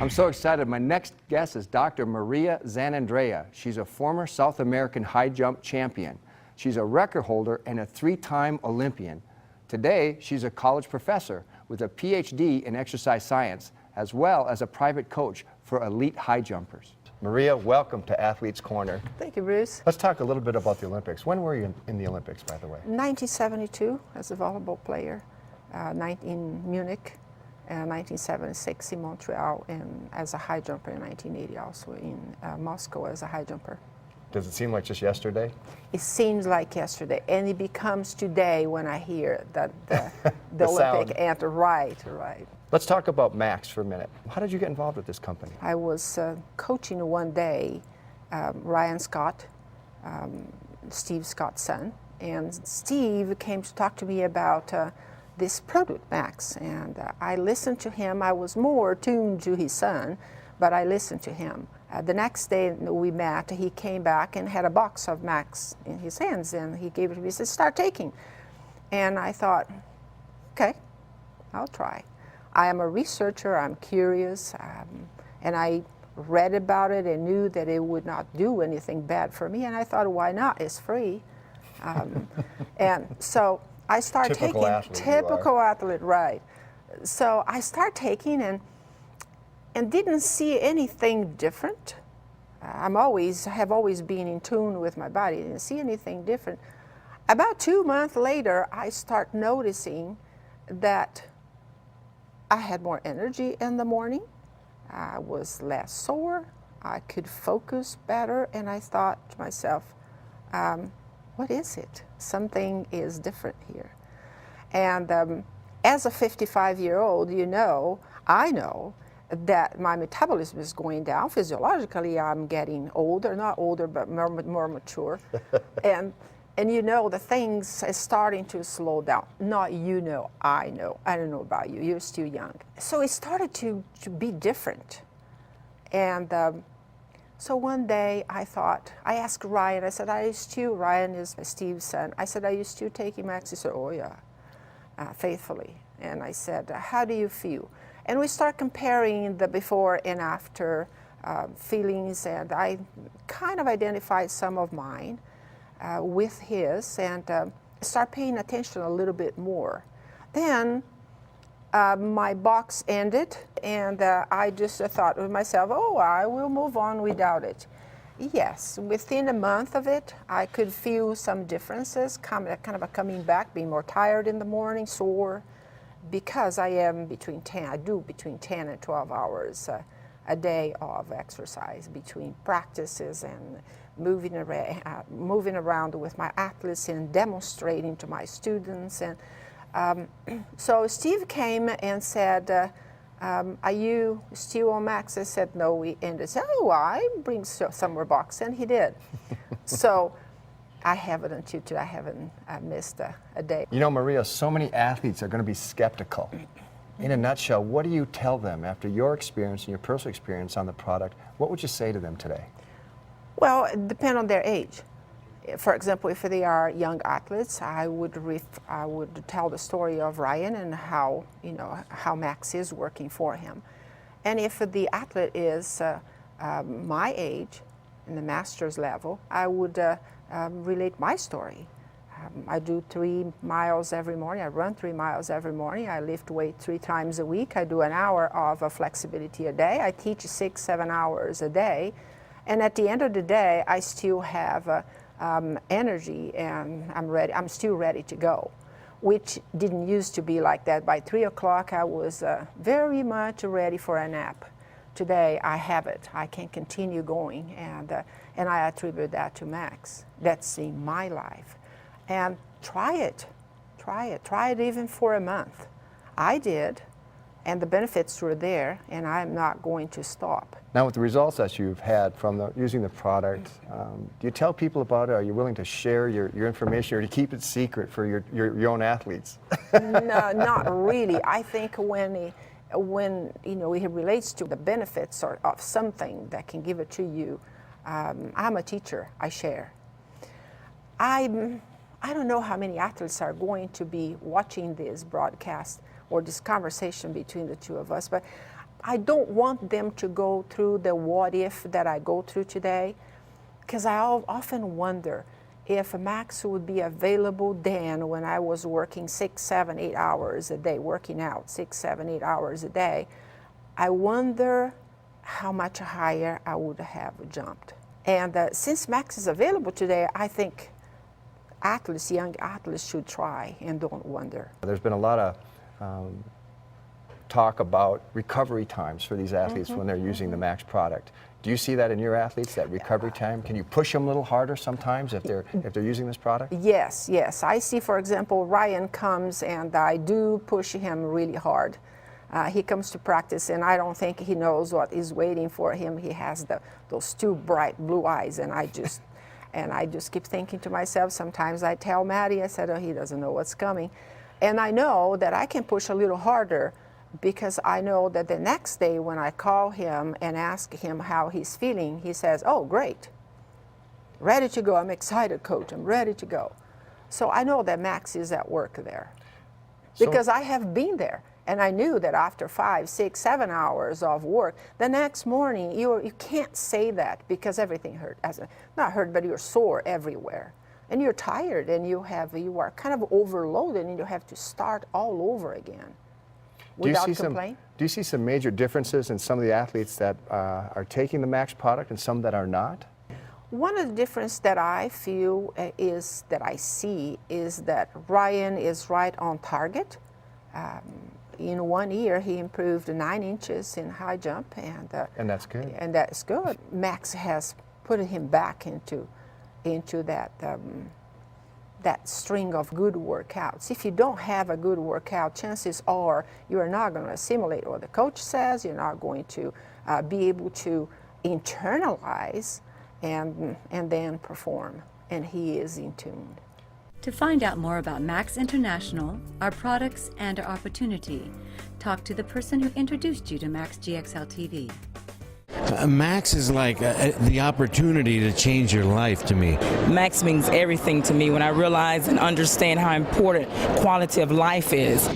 I'm so excited. My next guest is Dr. Maria Zanandrea. She's a former South American high jump champion. She's a record holder and a 3-time Olympian. Today, she's a college professor with a PhD in exercise science, as well as a private coach for elite high jumpers. Maria, welcome to Athletes Corner. Thank you, Bruce. Let's talk a little bit about the Olympics. When were you in the Olympics, by the way? 1972 as a volleyball player, in Munich, 1976 in Montreal, and as a high jumper in 1980 also in Moscow as a high jumper. Does it seem like just yesterday? It seems like yesterday, and it becomes today when I hear that the The Olympic sound. anthem. Right, right. Let's talk about Max for a minute. How did you get involved with this company? I was coaching one day Ryan Scott, Steve Scott's son, and Steve came to talk to me about this product, Max, and I listened to him. I was more tuned to his son, but I listened to him. The next day we met, he came back and had a box of Max in his hands, and he gave it to me. He said, "Start taking." And I thought, okay, I'll try. I am a researcher, I'm curious, and I read about it and knew that it would not do anything bad for me, and I thought, why not? It's free. And so I started Typical taking. athlete Typical athlete, right. So I started taking and didn't see anything different. Have always been in tune with my body. Didn't see anything different. About 2 months later, I start noticing that I had more energy in the morning. I was less sore. I could focus better, and I thought to myself, what is it? Something is different here. And as a 55-year-old, I know that my metabolism is going down. Physiologically, I'm getting older, not older, but more mature. and the things are starting to slow down. Not I know. I don't know about you. You're still young. So it started to be different. And so one day I asked Ryan, I said, Ryan is Steve's son. I said, are you still taking Max? He said, oh yeah, faithfully. And I said, how do you feel? And we start comparing the before and after feelings, and I kind of identified some of mine with his, and start paying attention a little bit more. Then my box ended, and I just thought with myself, oh, I will move on without it. Yes, within a month of it, I could feel some differences, kind of coming back, being more tired in the morning, sore, because I do between 10 and 12 hours a day of exercise between practices and moving around with my athletes and demonstrating to my students. And so Steve came and said, are you still on Max? I said, no, we ended. He said, oh, I bring some more box, and he did. So I haven't, until today, I haven't missed a day. You know, Maria, so many athletes are going to be skeptical. In a nutshell, what do you tell them after your experience and your personal experience on the product? What would you say to them today? Well, it depends on their age. For example, if they are young athletes, I would tell the story of Ryan and how Max is working for him. And if the athlete is my age, in the master's level, I would relate my story. I do 3 miles every morning. I run 3 miles every morning. I lift weight 3 times a week. I do an hour of flexibility a day. I teach 6-7 hours a day. And at the end of the day, I still have energy, and I'm still ready to go, which didn't used to be like that. By 3 o'clock, I was very much ready for a nap. Today, I have it. I can continue going, and I attribute that to Max. That's in my life. And try it even for a month. I did, and the benefits were there, and I'm not going to stop. Now, with the results that you've had from using the product, do you tell people about it? Are you willing to share your information, or to keep it secret for your own athletes? No, not really. I think when it relates to the benefits of something that can give it to you, I'm a teacher. I share. I don't know how many athletes are going to be watching this broadcast or this conversation between the two of us, but I don't want them to go through the what if that I go through today, because I often wonder if Max would be available then when I was working 6, 7, 8 hours a day, working out 6, 7, 8 hours a day. I wonder how much higher I would have jumped. And since Max is available today, I think athletes, young athletes, should try and don't wonder. There's been a lot of talk about recovery times for these athletes when they're using the Max product. Do you see that in your athletes, that recovery time? Can you push them a little harder sometimes if they're using this product? Yes, yes. I see, for example, Ryan comes and I do push him really hard. He comes to practice and I don't think he knows what is waiting for him. He has those two bright blue eyes, and I just keep thinking to myself, sometimes I tell Maddie, I said, oh, he doesn't know what's coming. And I know that I can push a little harder, because I know that the next day when I call him and ask him how he's feeling, he says, oh, great, ready to go. I'm excited, coach, I'm ready to go. So I know that Max is at work there, because I have been there. And I knew that after 5, 6, 7 hours of work, the next morning, you can't say that, because everything hurt. Not hurt, but you're sore everywhere. And you're tired, and you are kind of overloaded, and you have to start all over again. Do you see some major differences in some of the athletes that are taking the Max product and some that are not? One of the differences that I feel is that Ryan is right on target. In 1 year, he improved 9 inches in high jump, and that's good. And that's good. Max has put him back into that string of good workouts. If you don't have a good workout, chances are you are not going to assimilate what the coach says. You're not going to be able to internalize and then perform. And he is in tune. To find out more about Max International, our products, and our opportunity, talk to the person who introduced you to maxgxl TV. Max is like the opportunity to change your life to me. Max means everything to me when I realize and understand how important quality of life is.